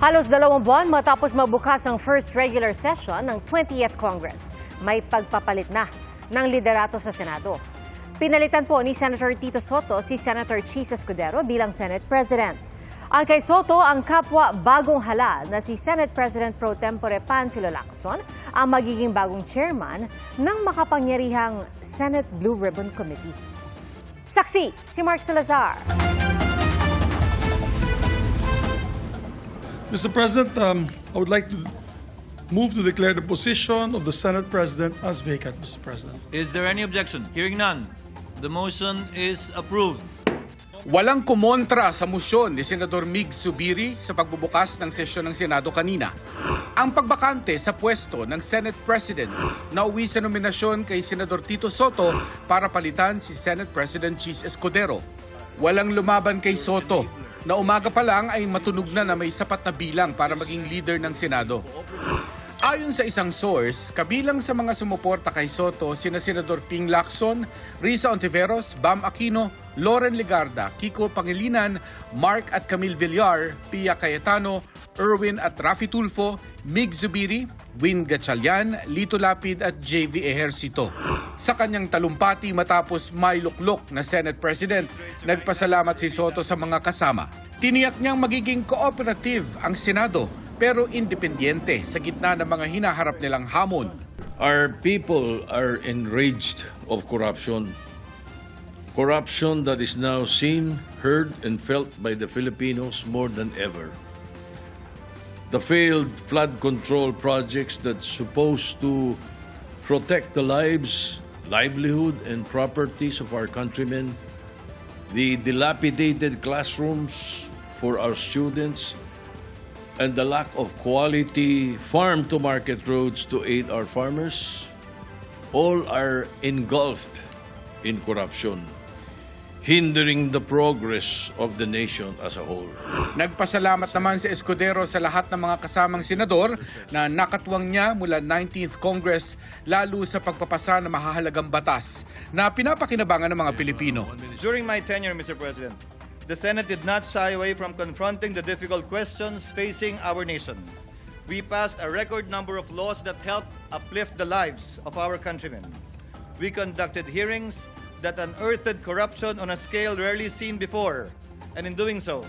Halos 2 buwan matapos magbukas ang first regular session ng 20th Congress, may pagpapalit na ng liderato sa Senado. Pinalitan po ni Senator Tito Soto si Senator Chis Escudero bilang Senate President. Ang kay Soto, ang kapwa bagong halal na si Senate President Pro Tempore Panfilo Lacson ang magiging bagong chairman ng makapangyarihang Senate Blue Ribbon Committee. Saksi, si Mark Salazar. Mr. President, I would like to move to declare the position of the Senate President as vacant, Mr. President. Is there any objection? Hearing none, the motion is approved. Walang kumontra sa motion ni Senador Mig Zubiri sa pagbubukas ng sesyon ng Senado kanina. Ang pagbakante sa pwesto ng Senate President na uwi sa nominasyon kay Senador Tito Soto para palitan si Senate President Chis Escudero. Walang lumaban kay Soto na umaga pa lang ay matunog na may sapat na bilang para maging leader ng Senado. Ayon sa isang source, kabilang sa mga sumuporta kay Soto sina Senador Ping Lacson, Risa Ontiveros, Bam Aquino, Loren Legarda, Kiko Pangilinan, Mark at Camille Villar, Pia Cayetano, Erwin at Rafi Tulfo, Mig Zubiri, Win Gatchalian, Lito Lapid at JV Ejercito. Sa kanyang talumpati matapos may luklok na Senate President, nagpasalamat si Soto sa mga kasama. Tiniyak niyang magiging cooperative ang Senado pero independyente sa gitna ng mga hinaharap nilang hamon. Our people are enraged of corruption. Corruption that is now seen, heard, and felt by the Filipinos more than ever. The failed flood control projects that's supposed to protect the lives, livelihood, and properties of our countrymen, the dilapidated classrooms for our students, and the lack of quality farm-to-market roads to aid our farmers, all are engulfed in corruption, hindering the progress of the nation as a whole. Nagpasalamat naman si Escudero sa lahat ng mga kasamang senador na nakatuwang niya mula 19th Congress lalo sa pagpapasa ng mahahalagang batas na pinapakinabangan ng mga Pilipino. During my tenure, Mr. President, the Senate did not shy away from confronting the difficult questions facing our nation. We passed a record number of laws that helped uplift the lives of our countrymen. We conducted hearings that unearthed corruption on a scale rarely seen before. And in doing so,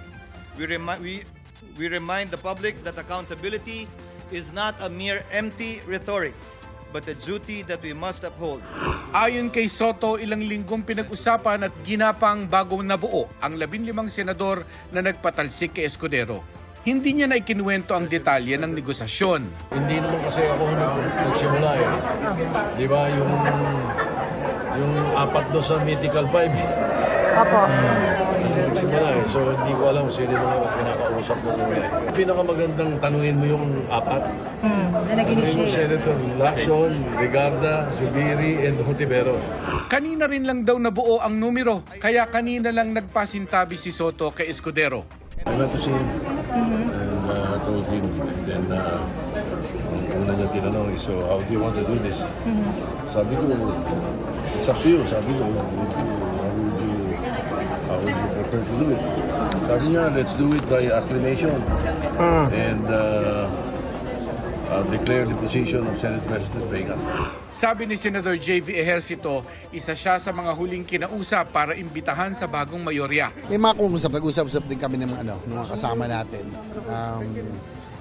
we remind the public that accountability is not a mere empty rhetoric, but a duty that we must uphold. Ayon kay Soto, ilang linggong pinag-usapan at ginapang bagong nabuo ang 15 senador na nagpatalsik kay Escudero. Hindi niya na ikinuwento ang detalye ng negosasyon. Hindi naman kasi ako nagsimula eh. Di ba yung apat doon sa Mythical 5? Opo. Nagsimula eh. So hindi ko alam sino mga pinakausap mo. Pinakamagandang tanungin mo yung apat. Yung Senator Lacson, Legarda, Zubiri, and Ontiveros. Kanina rin lang daw nabuo ang numero, kaya kanina lang nagpasintabi si Soto kay Escudero. I went to see him and told him, and then ang una niya tinanong is, so how do you want to do this? Sabi ko, it's up to you. Sabi ko, how would you prefer to do it? Sabi niya, let's do it by acclamation and declare the position of Senate President vacant. Sabi ni Senador JV Ejercito, isa siya sa mga huling kinausap para imbitahan sa bagong mayorya. May mga nag-usap din kami ng mga kasama natin.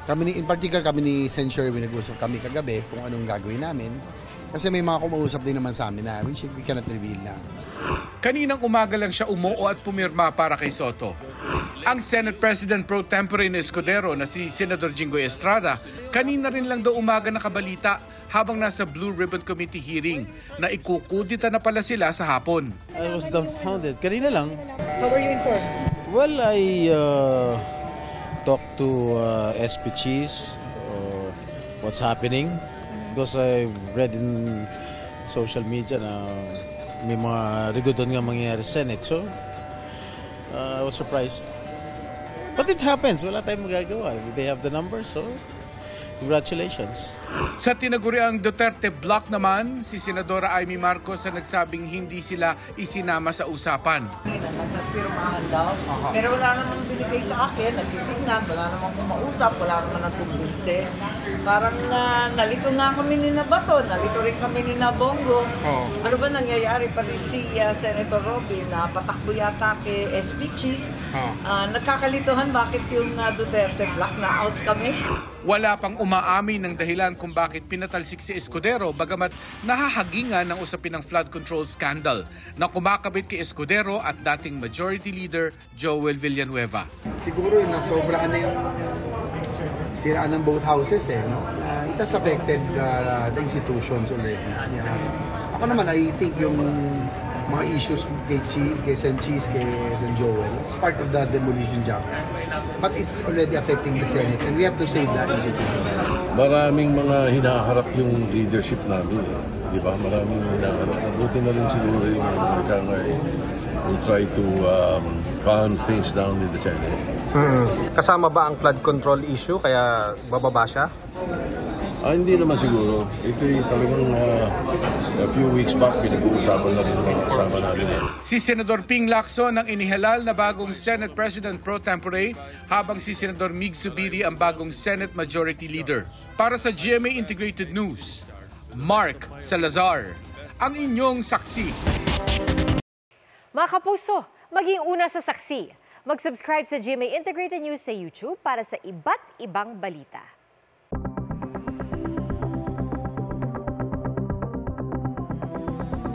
In particular kami ni Sen. Sherwin, nag-usap kami kagabi kung anong gagawin namin. Kasi may mga kumausap din naman sa amin na we cannot reveal na. Kaninang umaga lang siya umuo at pumirma para kay Soto. Ang Senate President Pro Tempore Escudero na si Senador Jinggoy Estrada, kanina rin lang daw umaga nakabalita habang nasa Blue Ribbon Committee hearing na ikukudita na pala sila sa hapon. I was dumbfounded. Kanina lang. How were you informed? Well, I talked to SP Cheese, what's happening, because I've read in social media na may mga rigudon nga mangyayari sa Senate. So, I was surprised. But it happens. Wala tayong magagawa. They have the numbers, so congratulations. Sa tinaguriang Duterte Block naman, si Senadora Amy Marcos ang nagsabing hindi sila isinama sa usapan. Nagpirmahan daw. Pero wala namang binigay sa akin, nagtitignan, wala namang kumausap, wala namang nagkumbinse. Parang nalito nga kami ni Nabato, nalito rin kami ni Nabongo. Ano ba nangyayari? Pati si Senator Robin, patakbo yata kay SP Cheese. Nagkakalituhan bakit yung Duterte Block na out kami. Wala pang umaamin ng dahilan kung bakit pinatalsik si Escudero bagamat nahahagingan ng usapin ng flood control scandal na kumakabit kay Escudero at dating Majority Leader Joel Villanueva. Siguro nasobrahan na yung siraan ng both houses no? It has affected the institutions already. Ako naman, I think yung mga issues kay Sen. Cheese, kay Sen. Joel, it's part of the demolition job. But it's already affecting the Senate and we have to save that institution. Maraming mga hinaharap yung leadership namin. Di ba? Maraming hinaharap. Mabuti na rin siguro yung we'll try to calm things down in the Senate. Kasama ba ang flood control issue kaya bababa siya? Hindi naman siguro. Ito'y talagang a few weeks back pinag-uusapan na rin ng mga kasama natin. Si Senador Ping Lacson ang inihalal na bagong Senate President pro tempore habang si Senador Mig Zubiri ang bagong Senate Majority Leader. Para sa GMA Integrated News, Mark Salazar, ang inyong saksi. Mga kapuso, maging una sa saksi. Mag-subscribe sa GMA Integrated News sa YouTube para sa iba't ibang balita.